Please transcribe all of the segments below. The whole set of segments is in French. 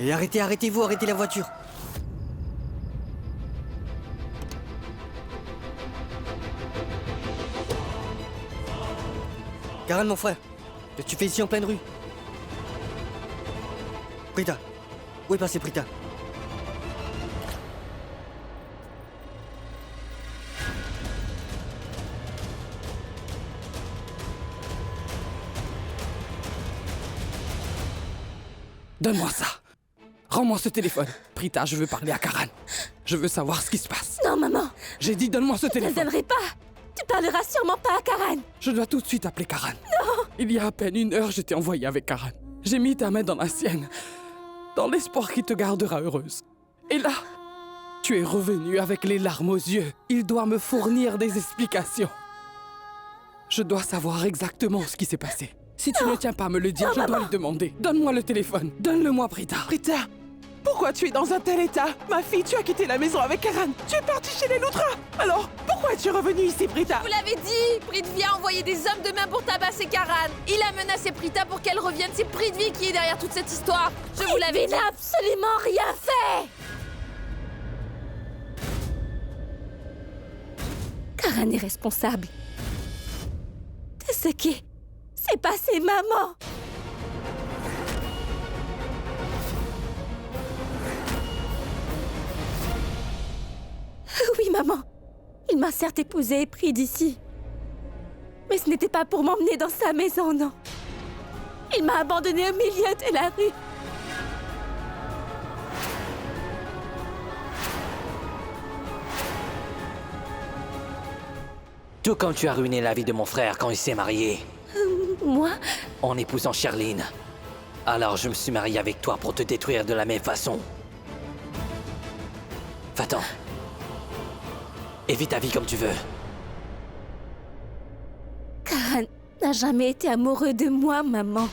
Et arrêtez-vous, arrêtez la voiture. Karan, mon frère, qu'est-ce que tu fais ici en pleine rue? Prita, où est passée Prita? Donne-moi ça. Rends-moi ce téléphone. Prita, je veux parler à Karan. Je veux savoir ce qui se passe. Non, maman. J'ai dit donne-moi ce Je ne le téléphone. donnerai pas. Tu parleras sûrement pas à Karan. Je dois tout de suite appeler Karan. Non. Il y a à peine 1 heure, je t'ai envoyé avec Karan. J'ai mis ta main dans la sienne, dans l'espoir qu'il te gardera heureuse. Et là, tu es revenu avec les larmes aux yeux. Il doit me fournir des explications. Je dois savoir exactement ce qui s'est passé. Si tu ne tiens pas à me le dire, je dois lui demander. Donne-moi le téléphone. Donne-le-moi, Prita. Prita, pourquoi tu es dans un tel état? Ma fille, tu as quitté la maison avec Karan. Tu es partie chez les Loutra. Alors, pourquoi es-tu revenue ici, Prita? Vous l'avez dit, Prithvi a envoyé des hommes de main pour tabasser Karan. Il a menacé Prita pour qu'elle revienne. C'est Prithvi qui est derrière toute cette histoire. Je vous l'avais Il dit. n'a absolument rien fait. Karan est responsable de ce qui s'est passé, maman. Oui, maman. Il m'a certes épousée et pris d'ici. Mais ce n'était pas pour m'emmener dans sa maison, non. Il m'a abandonnée au milieu de la rue. Tout comme tu as ruiné la vie de mon frère quand il s'est marié, Moi? en épousant Charline. Alors je me suis marié avec toi pour te détruire de la même façon. Va-t'en. Et vis ta vie comme tu veux. Karan n'a jamais été amoureux de moi, maman.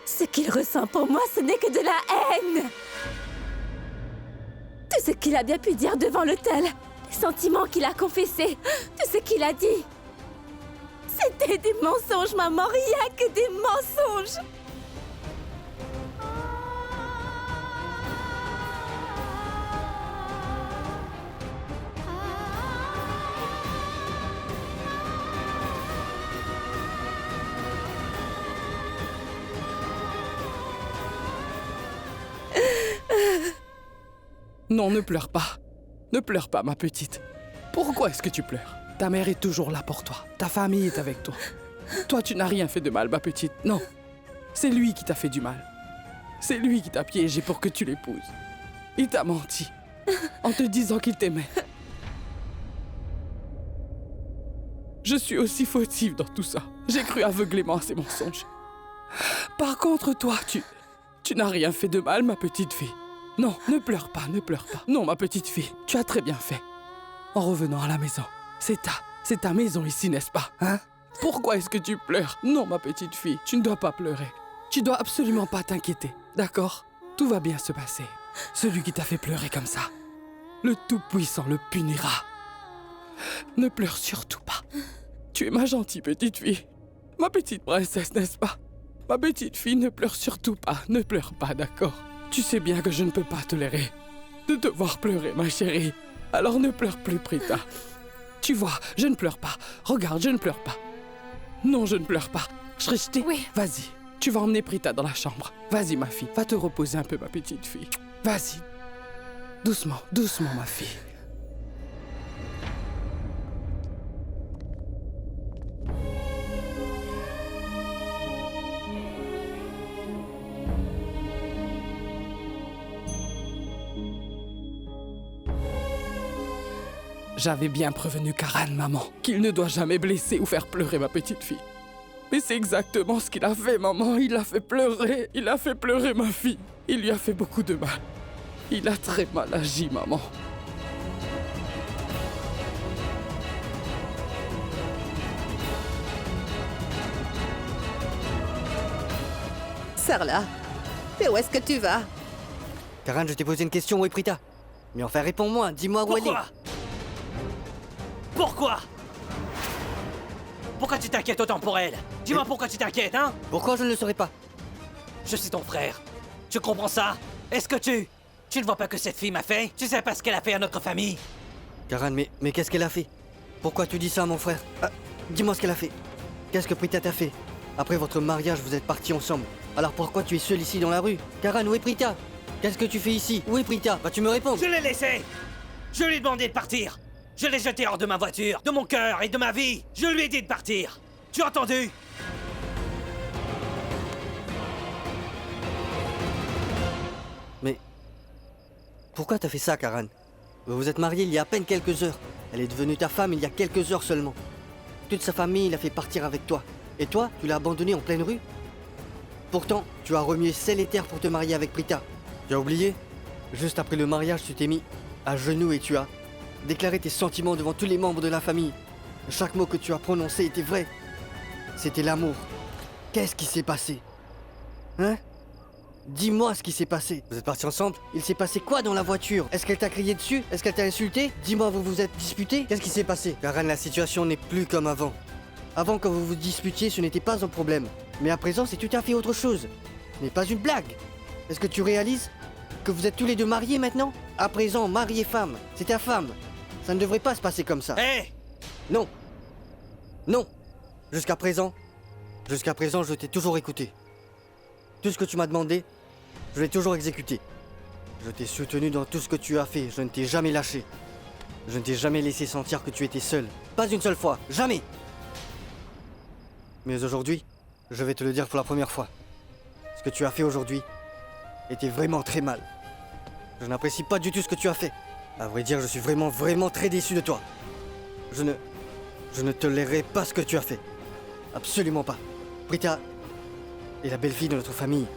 Ce qu'il ressent pour moi, ce n'est que de la haine. Tout ce qu'il a bien pu dire devant l'hôtel, les sentiments qu'il a confessés, tout ce qu'il a dit. C'était des mensonges, maman, rien que des mensonges. Non, ne pleure pas. Ne pleure pas, ma petite. Pourquoi est-ce que tu pleures? Ta mère est toujours là pour toi. Ta famille est avec toi. Toi, tu n'as rien fait de mal, ma petite. Non. C'est lui qui t'a fait du mal. C'est lui qui t'a piégé pour que tu l'épouses. Il t'a menti en te disant qu'il t'aimait. Je suis aussi fautive dans tout ça. J'ai cru aveuglément à ces mensonges. Par contre, toi, tu n'as rien fait de mal, ma petite fille. Non, ne pleure pas, ne pleure pas. Non, ma petite fille, tu as très bien fait. En revenant à la maison, c'est ta maison ici, n'est-ce pas, hein? Pourquoi est-ce que tu pleures? Non, ma petite fille, tu ne dois pas pleurer. Tu dois absolument pas t'inquiéter, d'accord? Tout va bien se passer. Celui qui t'a fait pleurer comme ça, le Tout-Puissant le punira. Ne pleure surtout pas. Tu es ma gentille petite fille. Ma petite princesse, n'est-ce pas? Ma petite fille, ne pleure surtout pas. Ne pleure pas, d'accord? Tu sais bien que je ne peux pas tolérer de te voir pleurer, ma chérie. Alors ne pleure plus, Prita. Tu vois, je ne pleure pas. Regarde, je ne pleure pas. Non, je ne pleure pas. Shrishti, Oui. vas-y. Tu vas emmener Prita dans la chambre. Vas-y, ma fille. Va te reposer un peu, ma petite fille. Vas-y. Doucement, doucement, ma fille. J'avais bien prévenu Karan, maman, qu'il ne doit jamais blesser ou faire pleurer ma petite fille. Mais c'est exactement ce qu'il a fait, maman. Il a fait pleurer. Il a fait pleurer ma fille. Il lui a fait beaucoup de mal. Il a très mal agi, maman. Sarla, mais où est-ce que tu vas? Karan, je t'ai posé une question, où est Prita? Mais enfin, réponds-moi, dis-moi où elle est. Pourquoi? Pourquoi tu t'inquiètes autant pour elle? Dis-moi pourquoi tu t'inquiètes, hein? Pourquoi je ne le saurais pas? Je suis ton frère. Tu comprends ça? Est-ce que tu ne vois pas que cette fille m'a fait? Tu sais pas ce qu'elle a fait à notre famille? Karan, mais qu'est-ce qu'elle a fait? Pourquoi tu dis ça, mon frère? Ah, dis-moi ce qu'elle a fait. Qu'est-ce que Prita t'a fait? Après votre mariage, vous êtes partis ensemble. Alors pourquoi tu es seul ici dans la rue? Karan, où est Prita? Qu'est-ce que tu fais ici? Où est Prita? Vas-tu me répondre? Je l'ai laissé! Je lui ai demandé de partir! Je l'ai jeté hors de ma voiture, de mon cœur et de ma vie! Je lui ai dit de partir! Tu as entendu? Mais... Pourquoi t'as fait ça, Karan? Vous vous êtes mariés il y a à peine quelques heures. Elle est devenue ta femme il y a quelques heures seulement. Toute sa famille l'a fait partir avec toi. Et toi, tu l'as abandonnée en pleine rue? Pourtant, tu as remué ciel et terre pour te marier avec Prita. Tu as oublié? Juste après le mariage, tu t'es mis à genoux et tu as déclaré tes sentiments devant tous les membres de la famille. Chaque mot que tu as prononcé était vrai. C'était l'amour. Qu'est-ce qui s'est passé? Hein? Dis-moi ce qui s'est passé. Vous êtes partis ensemble? Il s'est passé quoi dans la voiture? Est-ce qu'elle t'a crié dessus? Est-ce qu'elle t'a insulté? Dis-moi, vous vous êtes disputés? Qu'est-ce qui s'est passé? Karan, la situation n'est plus comme avant. Avant, quand vous vous disputiez, ce n'était pas un problème. Mais à présent, c'est tout à fait autre chose. Ce n'est pas une blague. Est-ce que tu réalises que vous êtes tous les deux mariés maintenant? À présent, mari et femme. C'est ta femme. Ça ne devrait pas se passer comme ça. Hé! Non. Non. Jusqu'à présent, je t'ai toujours écouté. Tout ce que tu m'as demandé, je l'ai toujours exécuté. Je t'ai soutenu dans tout ce que tu as fait. Je ne t'ai jamais lâché. Je ne t'ai jamais laissé sentir que tu étais seul. Pas une seule fois. Jamais. Mais aujourd'hui, je vais te le dire pour la première fois. Ce que tu as fait aujourd'hui était vraiment très mal. Je n'apprécie pas du tout ce que tu as fait. À vrai dire, je suis vraiment très déçu de toi. Je ne tolérerai pas ce que tu as fait. Absolument pas. Prita est la belle-fille de notre famille.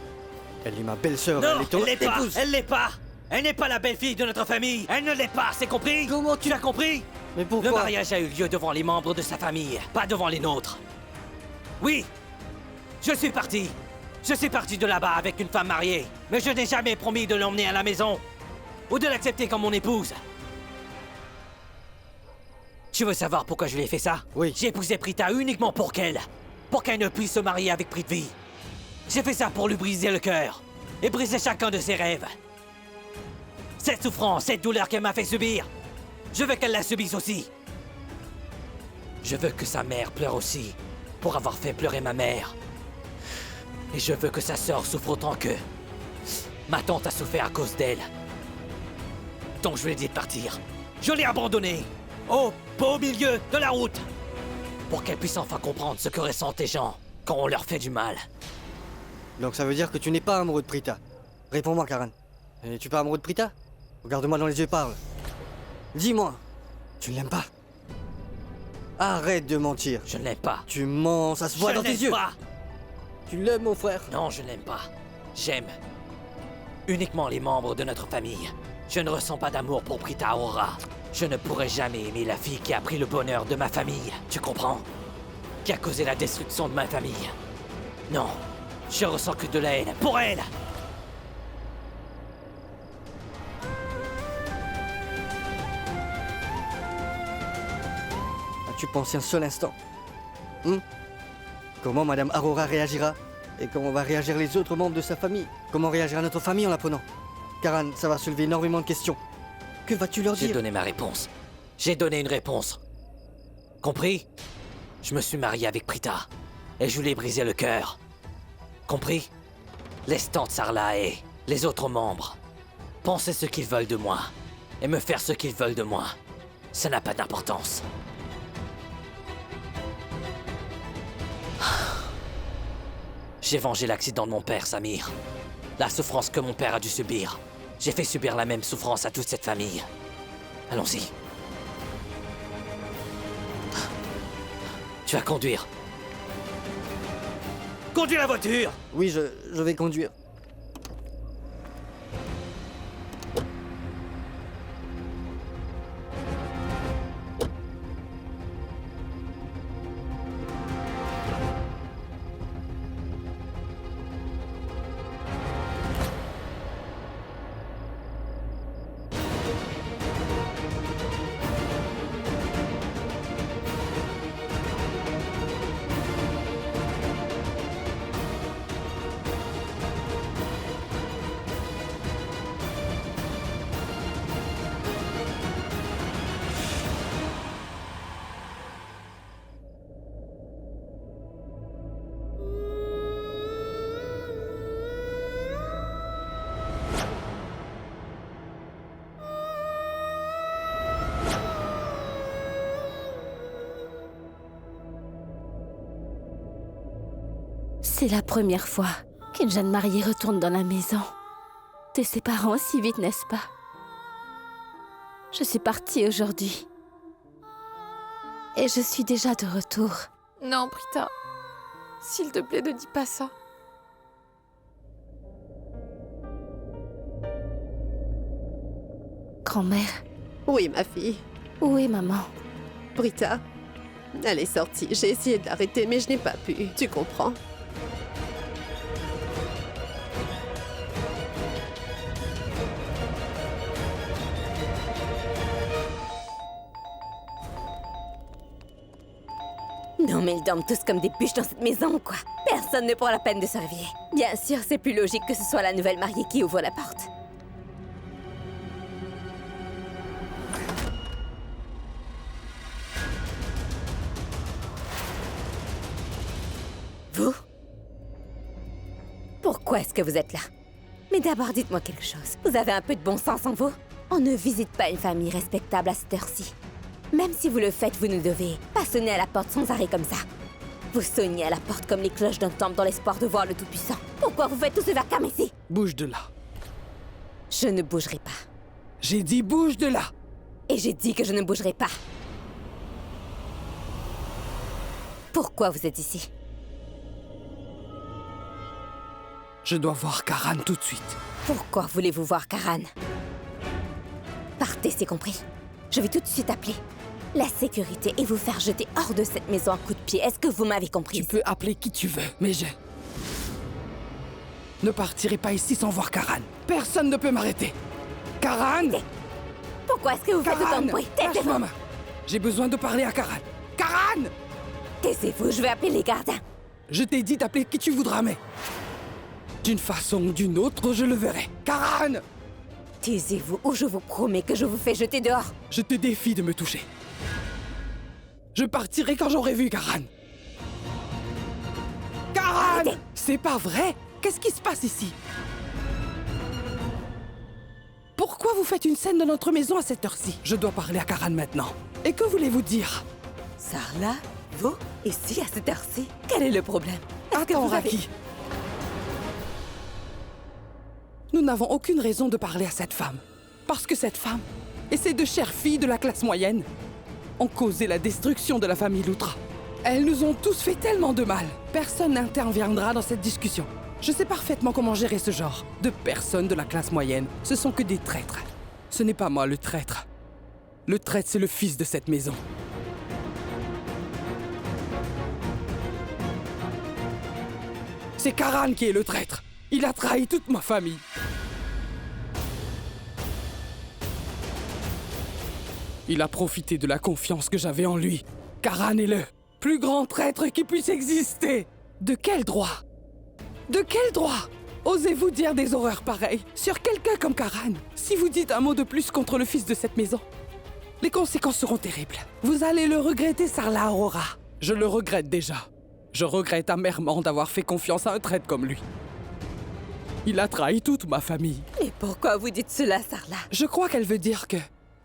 Elle est ma belle-sœur. Non, Elle est ton elle l'est pas! épouse. Elle l'est pas! Elle n'est pas la belle-fille de notre famille! Elle ne l'est pas, c'est compris? Comment Tu as compris? Mais pourquoi? Le mariage a eu lieu devant les membres de sa famille, pas devant les nôtres. Oui, je suis parti. Je suis parti de là-bas avec une femme mariée, mais je n'ai jamais promis de l'emmener à la maison ou de l'accepter comme mon épouse. Tu veux savoir pourquoi je lui ai fait ça? Oui. J'ai épousé Prita uniquement pour qu'elle ne puisse se marier avec Prithvi. J'ai fait ça pour lui briser le cœur et briser chacun de ses rêves. Cette souffrance, cette douleur qu'elle m'a fait subir, je veux qu'elle la subisse aussi. Je veux que sa mère pleure aussi, pour avoir fait pleurer ma mère. Et je veux que sa sœur souffre autant que ma tante a souffert à cause d'elle. Donc je lui ai dit de partir. Je l'ai abandonnée, au beau milieu de la route, pour qu'elle puisse enfin comprendre ce que ressentent les gens quand on leur fait du mal. Donc ça veut dire que tu n'es pas amoureux de Prita. Réponds-moi, Karan. Es-tu pas amoureux de Prita? Regarde-moi dans les yeux et parle. Dis-moi, tu ne l'aimes pas? Arrête de mentir. Je ne l'aime pas. Tu mens, ça se voit dans tes yeux. Pas. Tu l'aimes, mon frère? Non, je ne l'aime pas. J'aime uniquement les membres de notre famille. Je ne ressens pas d'amour pour Prita Aurora. Je ne pourrai jamais aimer la fille qui a pris le bonheur de ma famille. Tu comprends? Qui a causé la destruction de ma famille. Non, je ressens que de la haine pour elle. As-tu pensé un seul instant? Comment Madame Aurora réagira? Et comment va réagir les autres membres de sa famille? Comment réagira notre famille en l'apprenant? Karan, ça va soulever énormément de questions. Que vas-tu leur J'ai dire? donné ma réponse. J'ai donné une réponse. Compris? Je me suis marié avec Prita. Et je lui ai brisé le cœur. Compris? Laisse tante Sarla et les autres membres penser ce qu'ils veulent de moi. Et me faire ce qu'ils veulent de moi. Ça n'a pas d'importance. J'ai vengé l'accident de mon père, Samir. La souffrance que mon père a dû subir. J'ai fait subir la même souffrance à toute cette famille. Allons-y. Tu vas conduire. Conduis la voiture! Oui, je vais conduire. C'est la première fois qu'une jeune mariée retourne dans la maison de ses parents si vite, n'est-ce pas? Je suis partie aujourd'hui. Et je suis déjà de retour. Non, Prita. S'il te plaît, ne dis pas ça. Grand-mère, Oui, ma fille. où est maman? Britta, elle est sortie. J'ai essayé de l'arrêter, mais je n'ai pas pu. Tu comprends? Non, mais ils dorment tous comme des bûches dans cette maison ou quoi? Personne ne prend la peine de se réveiller. Bien sûr, c'est plus logique que ce soit la nouvelle mariée qui ouvre la porte. Vous? Pourquoi est-ce que vous êtes là? Mais d'abord, dites-moi quelque chose. Vous avez un peu de bon sens en vous? On ne visite pas une famille respectable à cette heure-ci. Même si vous le faites, vous ne devez pas sonner à la porte sans arrêt comme ça. Vous sonnez à la porte comme les cloches d'un temple dans l'espoir de voir le Tout-Puissant. Pourquoi vous faites tout ce vacarme ici? Bouge de là. Je ne bougerai pas. J'ai dit bouge de là. Et j'ai dit que je ne bougerai pas. Pourquoi vous êtes ici? Je dois voir Karan tout de suite. Pourquoi voulez-vous voir Karan? Partez, c'est compris. Je vais tout de suite appeler la sécurité et vous faire jeter hors de cette maison à coups de pied. Est-ce que vous m'avez compris? Tu peux appeler qui tu veux, mais je ne partirai pas ici sans voir Karan. Personne ne peut m'arrêter. Karan! Pourquoi est-ce que vous faites autant Karan! de bruit? Lâche Taisez-vous! ma main. J'ai besoin de parler à Karan. Karan! Taisez-vous, je vais appeler les gardiens. Je t'ai dit d'appeler qui tu voudras, mais d'une façon ou d'une autre, je le verrai. Karan! Taisez-vous ou je vous promets que je vous fais jeter dehors. Je te défie de me toucher. Je partirai quand j'aurai vu Karan. Karan! Arrêtez! C'est pas vrai? Qu'est-ce qui se passe ici? Pourquoi vous faites une scène dans notre maison à cette heure-ci? Je dois parler à Karan maintenant. Et que voulez-vous dire? Sarla, vous, ici à cette heure-ci? Quel est le problème? Est-ce que Attends, vous avez- Raki. Nous n'avons aucune raison de parler à cette femme. Parce que cette femme et ces deux chères filles de la classe moyenne ont causé la destruction de la famille Loutra. Elles nous ont tous fait tellement de mal. Personne n'interviendra dans cette discussion. Je sais parfaitement comment gérer ce genre de personnes de la classe moyenne. Ce sont que des traîtres. Ce n'est pas moi le traître. Le traître, c'est le fils de cette maison. C'est Karan qui est le traître. Il a trahi toute ma famille. Il a profité de la confiance que j'avais en lui. Karan est le plus grand traître qui puisse exister. De quel droit? De quel droit osez-vous dire des horreurs pareilles sur quelqu'un comme Karan? Si vous dites un mot de plus contre le fils de cette maison, les conséquences seront terribles. Vous allez le regretter, Sarla Aurora. Je le regrette déjà. Je regrette amèrement d'avoir fait confiance à un traître comme lui. Il a trahi toute ma famille. Mais pourquoi vous dites cela, Sarla? Je crois qu'elle veut dire que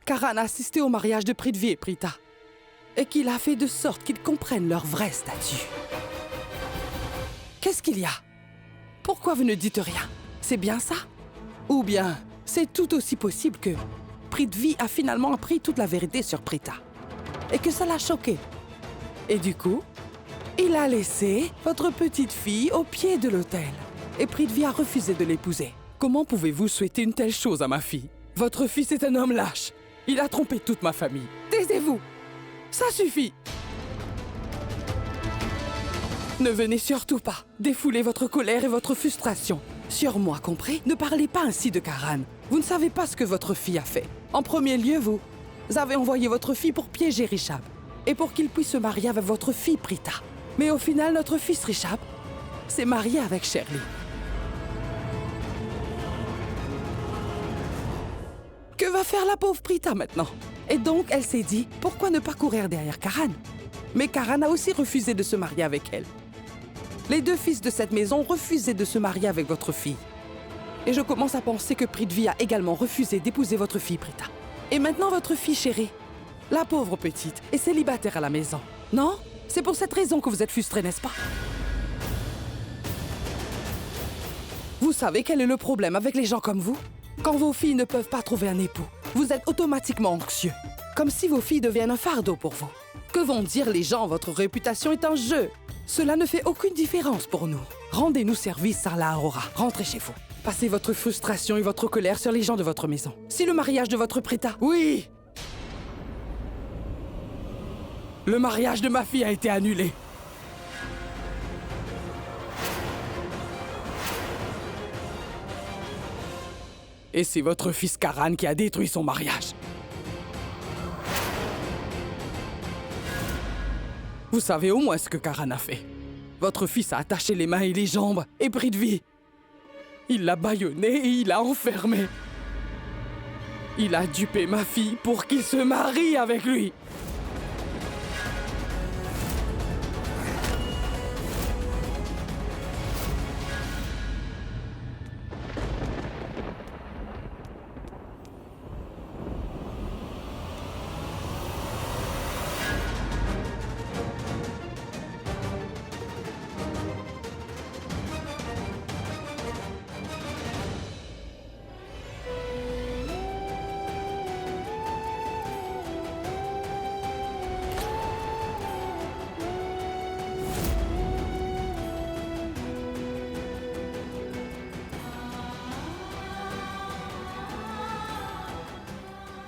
Karan a assisté au mariage de Prithvi et Prita. Et qu'il a fait de sorte qu'ils comprennent leur vrai statut. Qu'est-ce qu'il y a? Pourquoi vous ne dites rien? C'est bien ça? Ou bien, c'est tout aussi possible que Prithvi a finalement appris toute la vérité sur Prita. Et que ça l'a choqué. Et du coup, il a laissé votre petite fille au pied de l'autel. Et Prithvi a refusé de l'épouser. Comment pouvez-vous souhaiter une telle chose à ma fille? Votre fils est un homme lâche. Il a trompé toute ma famille. Taisez-vous! Ça suffit! Ne venez surtout pas défouler votre colère et votre frustration sur moi, compris? Ne parlez pas ainsi de Karan. Vous ne savez pas ce que votre fille a fait. En premier lieu, vous avez envoyé votre fille pour piéger Rishab et pour qu'il puisse se marier avec votre fille Prita. Mais au final, notre fils Rishab s'est marié avec Shirley. Que va faire la pauvre Prita maintenant? Et donc, elle s'est dit, pourquoi ne pas courir derrière Karan? Mais Karan a aussi refusé de se marier avec elle. Les deux fils de cette maison ont refusé de se marier avec votre fille. Et je commence à penser que Prithvi a également refusé d'épouser votre fille Prita. Et maintenant, votre fille chérie, la pauvre petite, est célibataire à la maison. Non? C'est pour cette raison que vous êtes frustrés, n'est-ce pas? Vous savez quel est le problème avec les gens comme vous? Quand vos filles ne peuvent pas trouver un époux, vous êtes automatiquement anxieux. Comme si vos filles deviennent un fardeau pour vous. Que vont dire les gens? Votre réputation est un jeu. Cela ne fait aucune différence pour nous. Rendez-nous service, Sarla Aurora. Rentrez chez vous. Passez votre frustration et votre colère sur les gens de votre maison. Si le mariage de votre Prita... Oui! Le mariage de ma fille a été annulé. Et c'est votre fils Karan qui a détruit son mariage. Vous savez au moins ce que Karan a fait. Votre fils a attaché les mains et les jambes et Prithvi. Il l'a bâillonné et il l'a enfermé. Il a dupé ma fille pour qu'il se marie avec lui.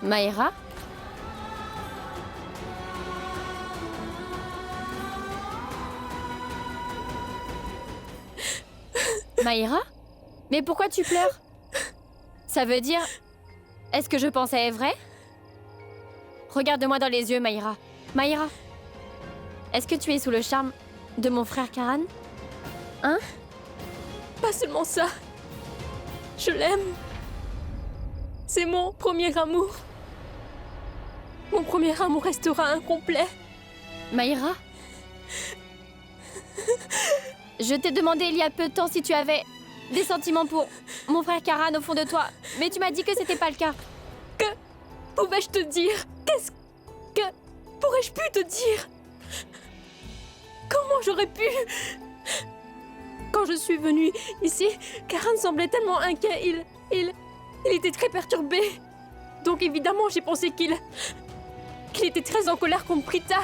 Maïra? Maïra? Mais pourquoi tu pleures? Ça veut dire... Est-ce que je pensais est vrai? Regarde-moi dans les yeux, Maïra. Maïra, est-ce que tu es sous le charme de mon frère Karan? Hein? Pas seulement ça. Je l'aime. C'est mon premier amour. Mon premier amour restera incomplet. Maïra? Je t'ai demandé il y a peu de temps si tu avais des sentiments pour mon frère Karan au fond de toi, mais tu m'as dit que c'était pas le cas. Que pouvais-je te dire? Qu'est-ce que pourrais-je pu te dire? Comment j'aurais pu? Quand je suis venue ici, Karan semblait tellement inquiet. Il était très perturbé. Donc évidemment, j'ai pensé qu'il était très en colère contre Prita.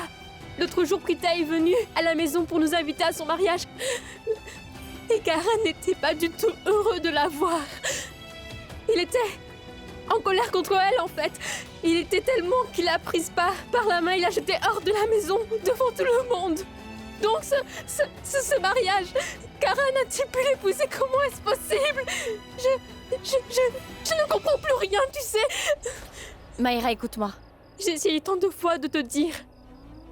L'autre jour, Prita est venue à la maison pour nous inviter à son mariage. Et Karan n'était pas du tout heureux de la voir. Il était en colère contre elle, en fait. Il était tellement qu'il l'a prise par la main, il l'a jetée hors de la maison, devant tout le monde. Donc ce mariage, Karan a-t-il pu l'épouser? Comment est-ce possible? Je ne comprends plus rien, tu sais. Maïra, écoute-moi. J'ai essayé tant de fois de te dire,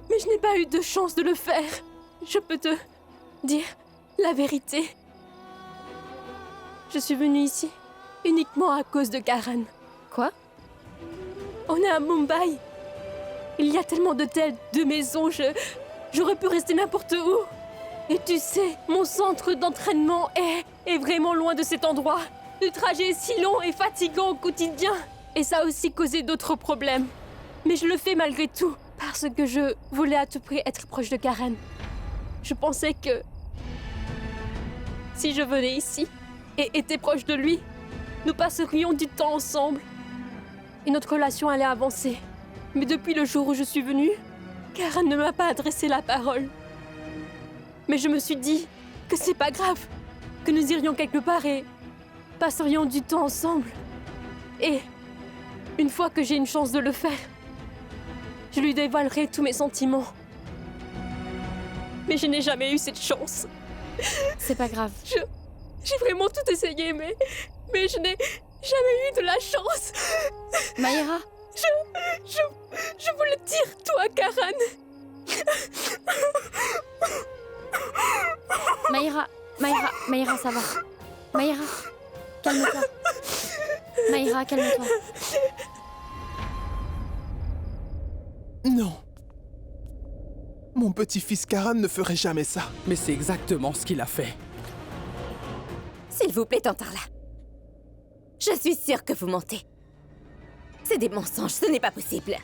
mais je n'ai pas eu de chance de le faire. Je peux te dire la vérité. Je suis venue ici uniquement à cause de Karan. Quoi? On est à Mumbai. Il y a tellement d'hôtels, de maisons, j'aurais pu rester n'importe où. Et tu sais, mon centre d'entraînement est vraiment loin de cet endroit. Le trajet est si long et fatigant au quotidien. Et ça a aussi causé d'autres problèmes. Mais je le fais malgré tout, parce que je voulais à tout prix être proche de Karan. Je pensais que si je venais ici et étais proche de lui, nous passerions du temps ensemble. Et notre relation allait avancer. Mais depuis le jour où je suis venue, Karan ne m'a pas adressé la parole. Mais je me suis dit que c'est pas grave, que nous irions quelque part et passerions du temps ensemble. Et une fois que j'ai une chance de le faire, je lui dévoilerai tous mes sentiments. Mais je n'ai jamais eu cette chance. C'est pas grave. J'ai vraiment tout essayé, mais je n'ai jamais eu de la chance. Maïra? Je voulais te dire, toi, Karan. Maïra, ça va. Maïra, calme-toi. Maïra, calme-toi. Non. Mon petit-fils Karan ne ferait jamais ça. Mais c'est exactement ce qu'il a fait. S'il vous plaît, Tantarla. Je suis sûre que vous mentez. C'est des mensonges, ce n'est pas possible.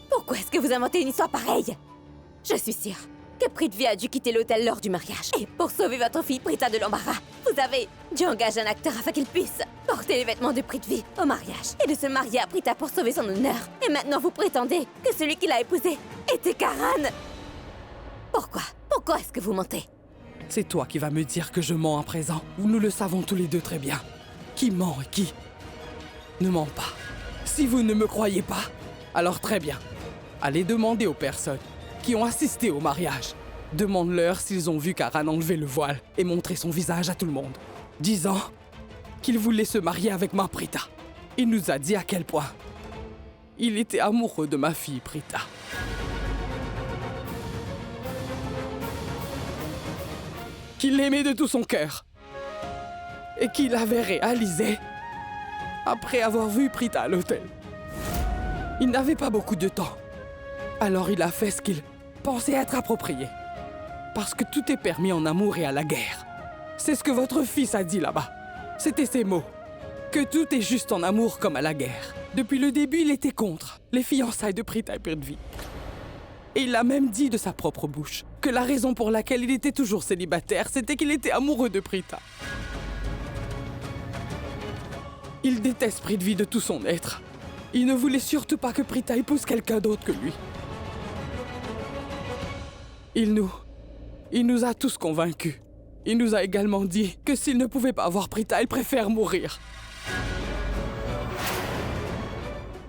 Pourquoi est-ce que vous inventez une histoire pareille? Je suis sûre que Prithvi a dû quitter l'hôtel lors du mariage. Et pour sauver votre fille Prita de l'embarras, Vous avez dû engager un acteur afin qu'il puisse porter les vêtements de Prithvi au mariage et de se marier à Pritha pour sauver son honneur. Et maintenant vous prétendez que celui qui l'a épousé était Karan. Pourquoi? Pourquoi est-ce que vous mentez? C'est toi qui vas me dire que je mens à présent. Nous le savons tous les deux très bien. Qui ment et qui ne ment pas. Si vous ne me croyez pas, alors très bien. Allez demander aux personnes qui ont assisté au mariage. Demande-leur s'ils ont vu Karan enlever le voile et montrer son visage à tout le monde, disant qu'il voulait se marier avec ma Pritha. Il nous a dit à quel point il était amoureux de ma fille Pritha. Qu'il l'aimait de tout son cœur et qu'il avait réalisé après avoir vu Pritha à l'hôtel. Il n'avait pas beaucoup de temps, alors il a fait ce qu'il pensait être approprié. Parce que tout est permis en amour et à la guerre. C'est ce que votre fils a dit là-bas. C'était ses mots. Que tout est juste en amour comme à la guerre. Depuis le début, il était contre les fiançailles de Pritha et Prithvi. Et il a même dit de sa propre bouche que la raison pour laquelle il était toujours célibataire, c'était qu'il était amoureux de Pritha. Il déteste Prithvi de tout son être. Il ne voulait surtout pas que Pritha épouse quelqu'un d'autre que lui. Il nous a tous convaincus. Il nous a également dit que s'il ne pouvait pas avoir Pritha, il préfère mourir.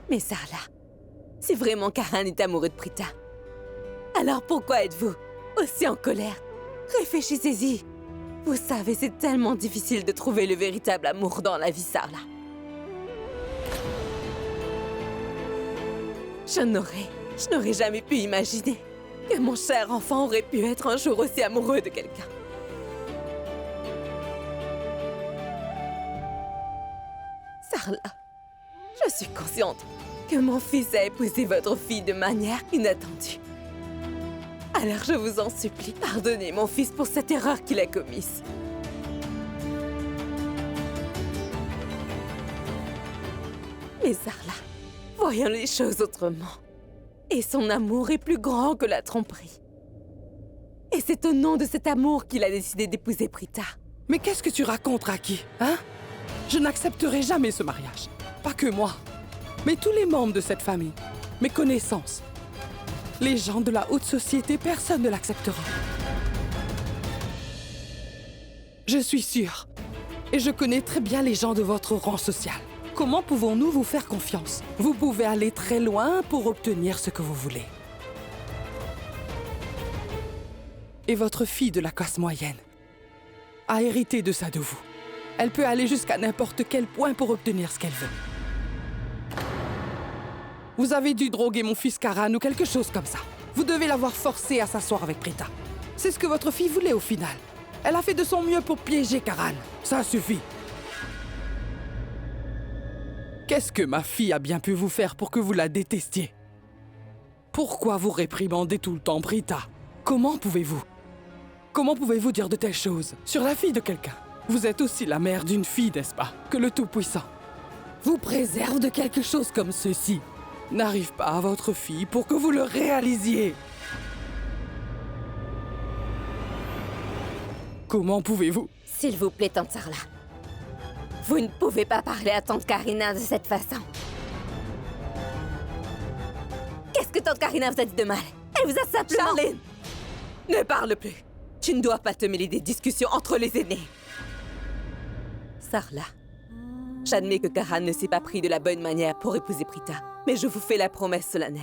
Mais Sarla, si vraiment Karan est amoureux de Pritha, alors pourquoi êtes-vous aussi en colère? Réfléchissez-y. Vous savez, c'est tellement difficile de trouver le véritable amour dans la vie, Sarla. Je n'aurais jamais pu imaginer que mon cher enfant aurait pu être un jour aussi amoureux de quelqu'un. Sarla, je suis consciente que mon fils a épousé votre fille de manière inattendue. Alors je vous en supplie, pardonnez mon fils pour cette erreur qu'il a commise. Mais Sarla, voyons les choses autrement. Et son amour est plus grand que la tromperie. Et c'est au nom de cet amour qu'il a décidé d'épouser Pritha. Mais qu'est-ce que tu racontes, Raki, hein? Je n'accepterai jamais ce mariage. Pas que moi, mais tous les membres de cette famille, mes connaissances. Les gens de la haute société, personne ne l'acceptera. Je suis sûre, et je connais très bien les gens de votre rang social. Comment pouvons-nous vous faire confiance? Vous pouvez aller très loin pour obtenir ce que vous voulez. Et votre fille de la classe moyenne a hérité de ça de vous. Elle peut aller jusqu'à n'importe quel point pour obtenir ce qu'elle veut. Vous avez dû droguer mon fils Karan ou quelque chose comme ça. Vous devez l'avoir forcé à s'asseoir avec Pritha. C'est ce que votre fille voulait au final. Elle a fait de son mieux pour piéger Karan. Ça suffit. Qu'est-ce que ma fille a bien pu vous faire pour que vous la détestiez? Pourquoi vous réprimandez tout le temps Pritha? Comment pouvez-vous? Comment pouvez-vous dire de telles choses sur la fille de quelqu'un? Vous êtes aussi la mère d'une fille, n'est-ce pas? Que le Tout-Puissant vous préserve de quelque chose comme ceci. N'arrive pas à votre fille pour que vous le réalisiez. Comment pouvez-vous? S'il vous plaît, Tante Sarla. Vous ne pouvez pas parler à Tante Karina de cette façon. Qu'est-ce que Tante Karina vous a dit de mal? Elle vous a simplement... Charlene! Ne parle plus. Tu ne dois pas te mêler des discussions entre les aînés. Sarla, j'admets que Karan ne s'est pas pris de la bonne manière pour épouser Pritha, mais je vous fais la promesse solennelle.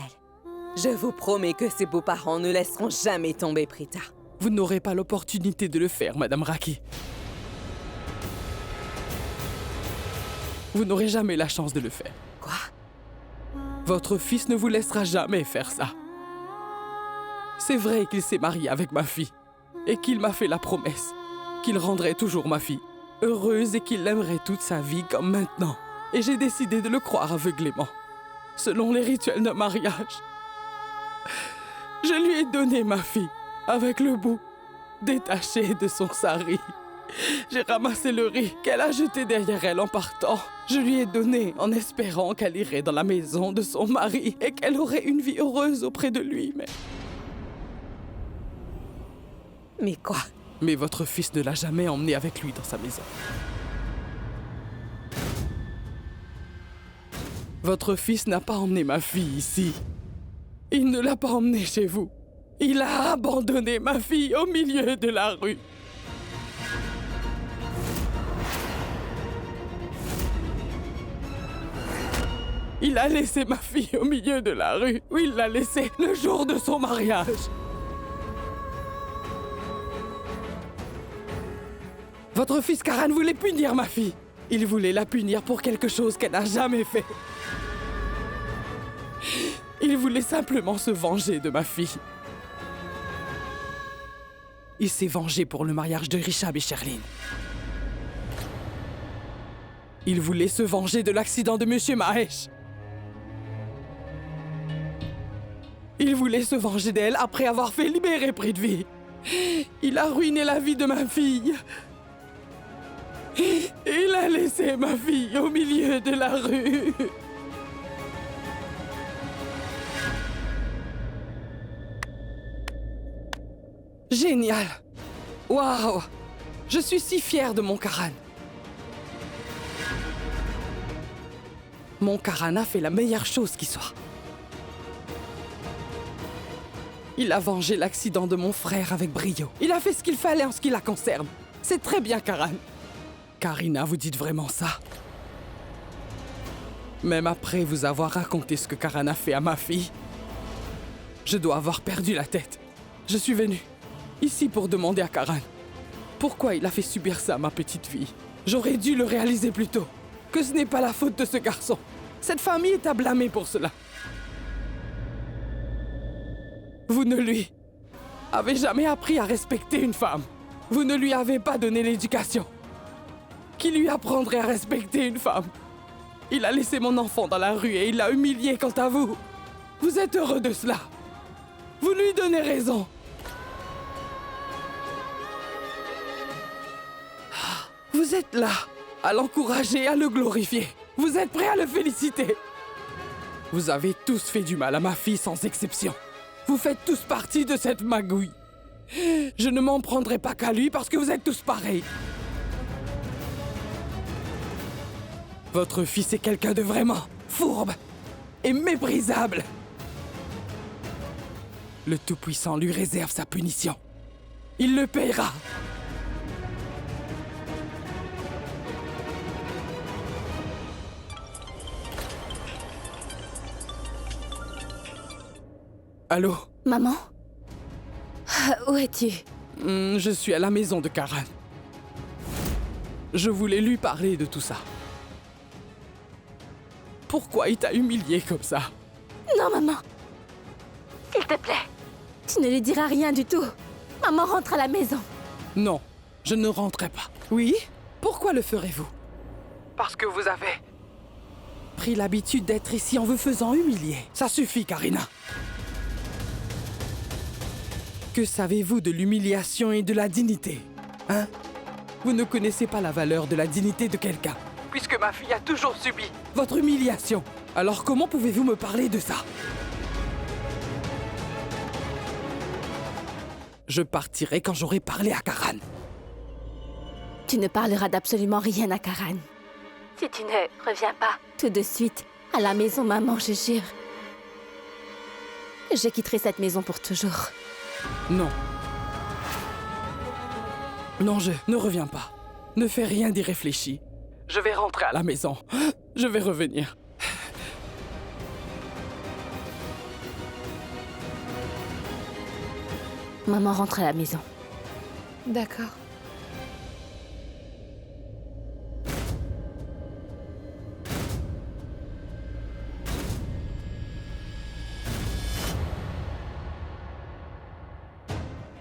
Je vous promets que ses beaux-parents ne laisseront jamais tomber Pritha. Vous n'aurez pas l'opportunité de le faire, Madame Raki. Vous n'aurez jamais la chance de le faire. Quoi? Votre fils ne vous laissera jamais faire ça. C'est vrai qu'il s'est marié avec ma fille et qu'il m'a fait la promesse qu'il rendrait toujours ma fille heureuse et qu'il l'aimerait toute sa vie comme maintenant. Et j'ai décidé de le croire aveuglément, selon les rituels d'un mariage. Je lui ai donné ma fille avec le bout détaché de son sari. J'ai ramassé le riz qu'elle a jeté derrière elle en partant. Je lui ai donné en espérant qu'elle irait dans la maison de son mari et qu'elle aurait une vie heureuse auprès de lui, mais... Mais quoi? Mais votre fils ne l'a jamais emmené avec lui dans sa maison. Votre fils n'a pas emmené ma fille ici. Il ne l'a pas emmenée chez vous. Il a abandonné ma fille au milieu de la rue. Il a laissé ma fille au milieu de la rue, où il l'a laissée le jour de son mariage. Votre fils Karan voulait punir ma fille. Il voulait la punir pour quelque chose qu'elle n'a jamais fait. Il voulait simplement se venger de ma fille. Il s'est vengé pour le mariage de Rishab et Sherlyn. Il voulait se venger de l'accident de Monsieur Mahesh. Il voulait se venger d'elle après avoir fait libérer Prithvi. Il a ruiné la vie de ma fille. Il a laissé ma fille au milieu de la rue. Génial! Waouh! Je suis si fière de mon Karan. Mon Karan a fait la meilleure chose qui soit. Il a vengé l'accident de mon frère avec brio. Il a fait ce qu'il fallait en ce qui la concerne. C'est très bien, Karan. Karina, vous dites vraiment ça? Même après vous avoir raconté ce que Karan a fait à ma fille, je dois avoir perdu la tête. Je suis venu ici pour demander à Karan pourquoi il a fait subir ça à ma petite fille. J'aurais dû le réaliser plus tôt, que ce n'est pas la faute de ce garçon. Cette famille est à blâmer pour cela. Vous ne lui avez jamais appris à respecter une femme. Vous ne lui avez pas donné l'éducation qui lui apprendrait à respecter une femme. Il a laissé mon enfant dans la rue et il l'a humilié quant à vous. Vous êtes heureux de cela. Vous lui donnez raison. Vous êtes là, à l'encourager, à le glorifier. Vous êtes prêts à le féliciter. Vous avez tous fait du mal à ma fille sans exception. Vous faites tous partie de cette magouille. Je ne m'en prendrai pas qu'à lui parce que vous êtes tous pareils. Votre fils est quelqu'un de vraiment fourbe et méprisable. Le Tout-Puissant lui réserve sa punition. Il le paiera. Allô? Maman? Où es-tu? Je suis à la maison de Karan. Je voulais lui parler de tout ça. Pourquoi il t'a humilié comme ça? Non, maman. S'il te plaît. Tu ne lui diras rien du tout. Maman rentre à la maison. Non, je ne rentrerai pas. Oui? Pourquoi le ferez-vous? Parce que vous avez pris l'habitude d'être ici en vous faisant humilier. Ça suffit, Karina. Que savez-vous de l'humiliation et de la dignité? Hein? Vous ne connaissez pas la valeur de la dignité de quelqu'un. Puisque ma fille a toujours subi votre humiliation. Alors comment pouvez-vous me parler de ça? Je partirai quand j'aurai parlé à Karan. Tu ne parleras d'absolument rien à Karan. Si tu ne reviens pas tout de suite à la maison, maman, je jure. Je quitterai cette maison pour toujours. Non. Non, je ne reviens pas. Ne fais rien d'irréfléchi. Je vais rentrer à la maison. Je vais revenir. Maman rentre à la maison. D'accord.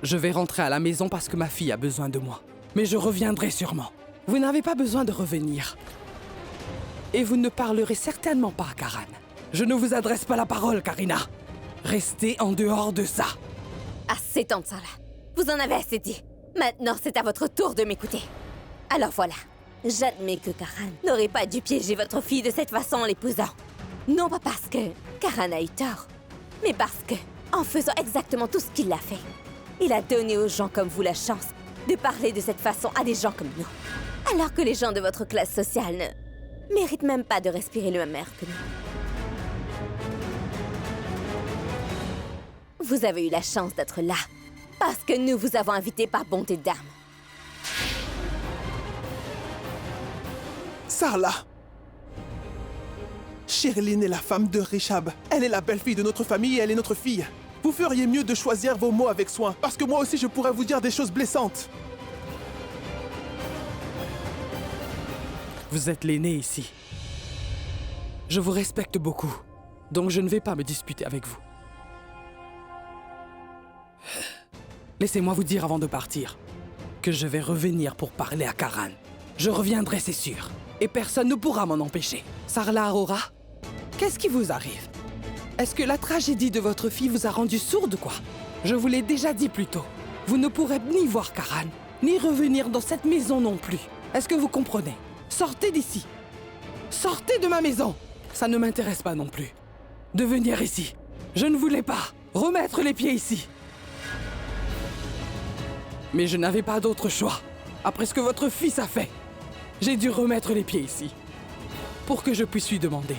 Je vais rentrer à la maison parce que ma fille a besoin de moi. Mais je reviendrai sûrement. Vous n'avez pas besoin de revenir. Et vous ne parlerez certainement pas à Karan. Je ne vous adresse pas la parole, Karina. Restez en dehors de ça. Assez tant de ça là. Vous en avez assez dit. Maintenant, c'est à votre tour de m'écouter. Alors voilà. J'admets que Karan n'aurait pas dû piéger votre fille de cette façon en l'épousant. Non pas parce que Karan a eu tort, mais parce que, en faisant exactement tout ce qu'il a fait, il a donné aux gens comme vous la chance de parler de cette façon à des gens comme nous. Alors que les gens de votre classe sociale ne méritent même pas de respirer le même air que nous. Vous avez eu la chance d'être là, parce que nous vous avons invité par bonté d'âme. Sarla! Sherilyn est la femme de Rishab. Elle est la belle-fille de notre famille et elle est notre fille. Vous feriez mieux de choisir vos mots avec soin, parce que moi aussi je pourrais vous dire des choses blessantes. Vous êtes l'aîné ici. Je vous respecte beaucoup, donc je ne vais pas me disputer avec vous. Laissez-moi vous dire avant de partir que je vais revenir pour parler à Karan. Je reviendrai, c'est sûr. Et personne ne pourra m'en empêcher. Sarla Aurora, qu'est-ce qui vous arrive? Est-ce que la tragédie de votre fille vous a rendu sourde, quoi? Je vous l'ai déjà dit plus tôt. Vous ne pourrez ni voir Karan, ni revenir dans cette maison non plus. Est-ce que vous comprenez? Sortez d'ici. Sortez de ma maison. Ça ne m'intéresse pas non plus. De venir ici. Je ne voulais pas remettre les pieds ici. Mais je n'avais pas d'autre choix. Après ce que votre fils a fait, j'ai dû remettre les pieds ici. Pour que je puisse lui demander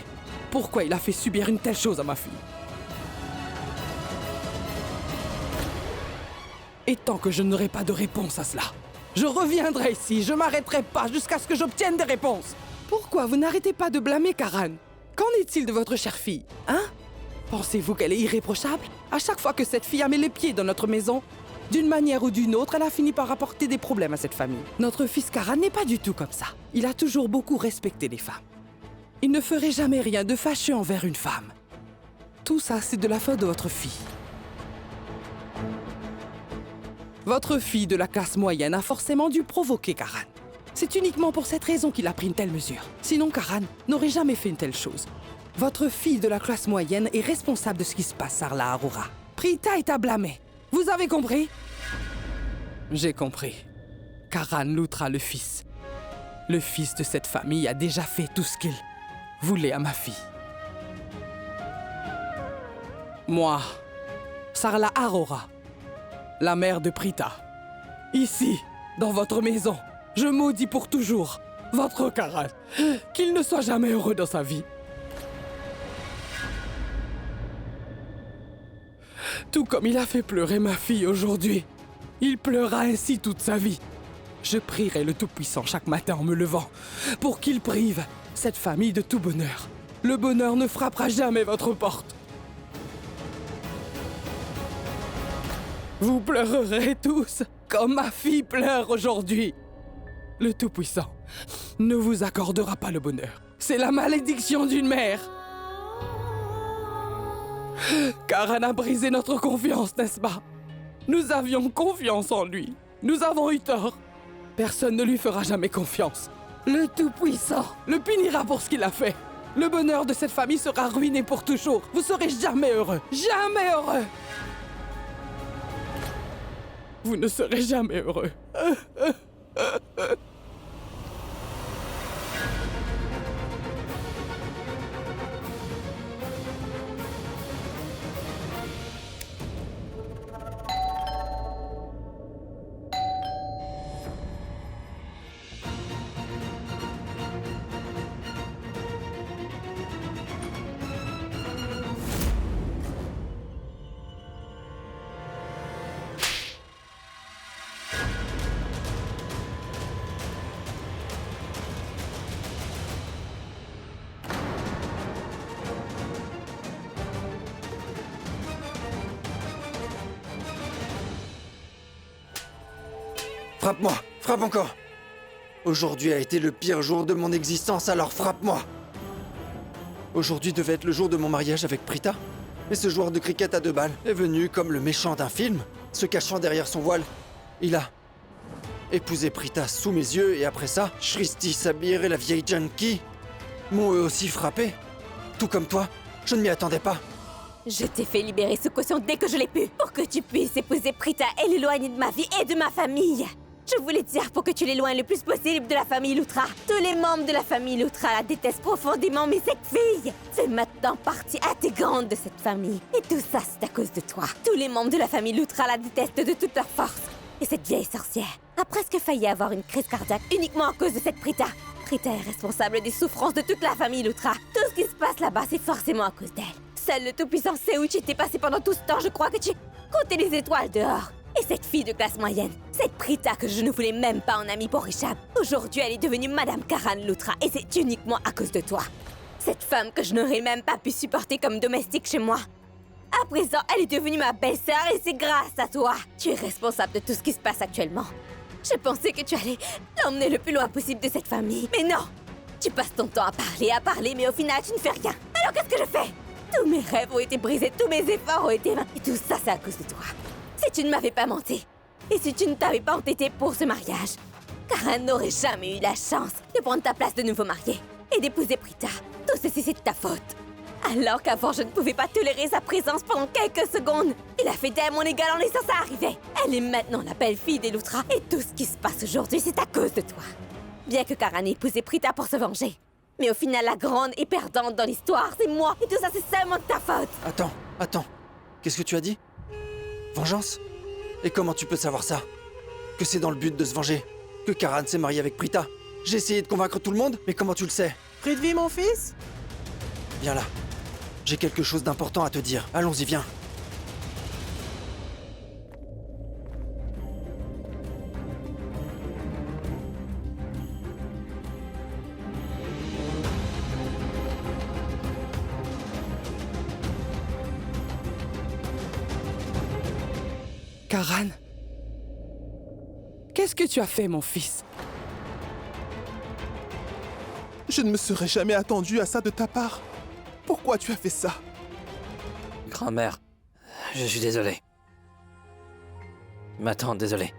pourquoi il a fait subir une telle chose à ma fille. Et tant que je n'aurai pas de réponse à cela, je reviendrai ici, je m'arrêterai pas jusqu'à ce que j'obtienne des réponses. Pourquoi vous n'arrêtez pas de blâmer Karan? Qu'en est-il de votre chère fille, hein? Pensez-vous qu'elle est irréprochable? À chaque fois que cette fille a mis les pieds dans notre maison, d'une manière ou d'une autre, elle a fini par apporter des problèmes à cette famille. Notre fils Karan n'est pas du tout comme ça. Il a toujours beaucoup respecté les femmes. Il ne ferait jamais rien de fâcheux envers une femme. Tout ça, c'est de la faute de votre fille. Votre fille de la classe moyenne a forcément dû provoquer Karan. C'est uniquement pour cette raison qu'il a pris une telle mesure. Sinon, Karan n'aurait jamais fait une telle chose. Votre fille de la classe moyenne est responsable de ce qui se passe, Sarla Aurora. Prita est à blâmer. Vous avez compris? J'ai compris. Karan Lutra, le fils de cette famille, a déjà fait tout ce qu'il voulait à ma fille. Moi, Sarla Aurora, la mère de Prita, ici, dans votre maison, je maudis pour toujours votre Karan, qu'il ne soit jamais heureux dans sa vie. Tout comme il a fait pleurer ma fille aujourd'hui, il pleurera ainsi toute sa vie. Je prierai le Tout-Puissant chaque matin en me levant pour qu'il prive cette famille de tout bonheur. Le bonheur ne frappera jamais votre porte. Vous pleurerez tous comme ma fille pleure aujourd'hui. Le Tout-Puissant ne vous accordera pas le bonheur. C'est la malédiction d'une mère. Karan a brisé notre confiance, n'est-ce pas? Nous avions confiance en lui. Nous avons eu tort. Personne ne lui fera jamais confiance. Le Tout-Puissant le punira pour ce qu'il a fait. Le bonheur de cette famille sera ruiné pour toujours. Vous serez jamais heureux. Jamais heureux. Vous ne serez jamais heureux. Frappe-moi, frappe encore. Aujourd'hui a été le pire jour de mon existence, alors frappe-moi. Aujourd'hui devait être le jour de mon mariage avec Prita. Et ce joueur de cricket à 2 balles est venu comme le méchant d'un film, se cachant derrière son voile. Il a épousé Prita sous mes yeux et après ça, Shristi Sabir et la vieille Janki m'ont eux aussi frappé. Tout comme toi, je ne m'y attendais pas. Je t'ai fait libérer ce caution dès que je l'ai pu, pour que tu puisses épouser Prita et l'éloigner de ma vie et de ma famille. Je voulais dire pour que tu l'éloignes le plus possible de la famille Lutra. Tous les membres de la famille Lutra la détestent profondément, mais cette fille fait maintenant partie intégrante de cette famille. Et tout ça, c'est à cause de toi. Tous les membres de la famille Lutra la détestent de toute leur force. Et cette vieille sorcière a presque failli avoir une crise cardiaque uniquement à cause de cette Prita. Prita est responsable des souffrances de toute la famille Loutra. Tout ce qui se passe là-bas, c'est forcément à cause d'elle. Seul le tout-puissant sait où tu t'es passé pendant tout ce temps. Je crois que tu comptais les étoiles dehors. Et cette fille de classe moyenne, cette Prita que je ne voulais même pas en amie pour Richab, aujourd'hui elle est devenue Madame Karan Loutra et c'est uniquement à cause de toi. Cette femme que je n'aurais même pas pu supporter comme domestique chez moi. À présent, elle est devenue ma belle-sœur et c'est grâce à toi. Tu es responsable de tout ce qui se passe actuellement. Je pensais que tu allais l'emmener le plus loin possible de cette famille, mais non. Tu passes ton temps à parler, mais au final, tu ne fais rien. Alors qu'est-ce que je fais? Tous mes rêves ont été brisés, tous mes efforts ont été vains. Et tout ça, c'est à cause de toi. Si tu ne m'avais pas menti, et si tu ne t'avais pas entêté pour ce mariage, Karan n'aurait jamais eu la chance de prendre ta place de nouveau marié et d'épouser Prita. Tout ceci, c'est de ta faute. Alors qu'avant, je ne pouvais pas tolérer sa présence pendant quelques secondes. Il a fait d'elle mon égal en laissant ça arriver. Elle est maintenant la belle-fille des Loutra. Et tout ce qui se passe aujourd'hui, c'est à cause de toi. Bien que Karan ait épousé Prita pour se venger. Mais au final, la grande et perdante dans l'histoire, c'est moi. Et tout ça, c'est seulement de ta faute. Attends. Qu'est-ce que tu as dit? Vengeance? Et comment tu peux savoir ça? Que c'est dans le but de se venger? Que Karan s'est marié avec Prita? J'ai essayé de convaincre tout le monde, mais comment tu le sais? Prithvi, mon fils? Viens là. J'ai quelque chose d'important à te dire. Allons-y, viens. Karan, qu'est-ce que tu as fait, mon fils? Je ne me serais jamais attendu à ça de ta part. Pourquoi tu as fait ça? Grand-mère, je suis désolé. Ma tante, désolé.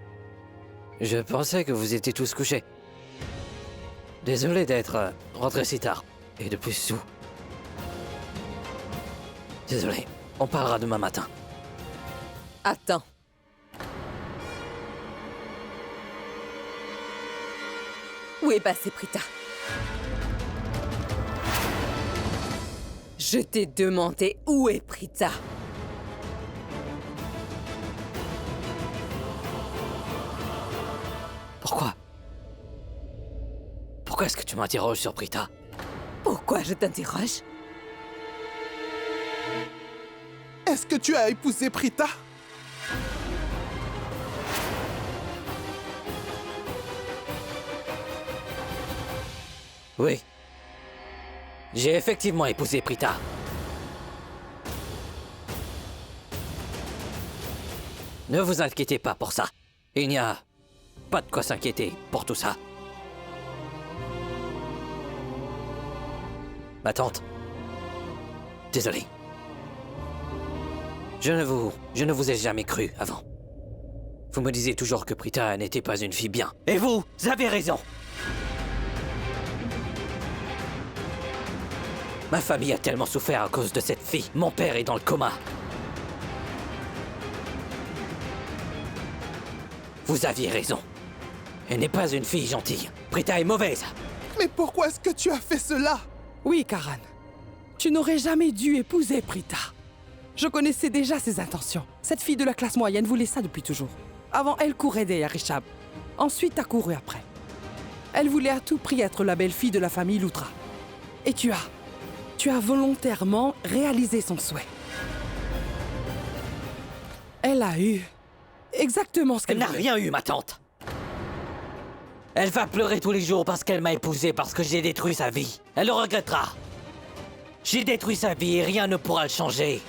Je pensais que vous étiez tous couchés. Désolé d'être rentré si tard. Et de plus sous. Désolé, on parlera demain matin. Attends. Où est passée Prita? Je t'ai demandé où est Prita. Pourquoi? Pourquoi est-ce que tu m'interroges sur Prita? Pourquoi je t'interroge? Est-ce que tu as épousé Prita? Oui. J'ai effectivement épousé Prita. Ne vous inquiétez pas pour ça. Il n'y a pas de quoi s'inquiéter pour tout ça. Ma tante. Désolé. Je ne vous ai jamais cru avant. Vous me disiez toujours que Prita n'était pas une fille bien. Et vous avez raison. Ma famille a tellement souffert à cause de cette fille. Mon père est dans le coma. Vous aviez raison. Elle n'est pas une fille gentille. Prita est mauvaise. Mais pourquoi est-ce que tu as fait cela? Oui, Karan. Tu n'aurais jamais dû épouser Prita. Je connaissais déjà ses intentions. Cette fille de la classe moyenne voulait ça depuis toujours. Avant, elle courait derrière Richab. Ensuite, t'as couru après. Elle voulait à tout prix être la belle-fille de la famille Loutra. Et tu as volontairement réalisé son souhait. Elle a eu exactement ce qu'elle n'a voulait. rien eu, ma tante. Elle va pleurer tous les jours parce qu'elle m'a épousé, parce que j'ai détruit sa vie. Elle le regrettera. J'ai détruit sa vie et rien ne pourra le changer.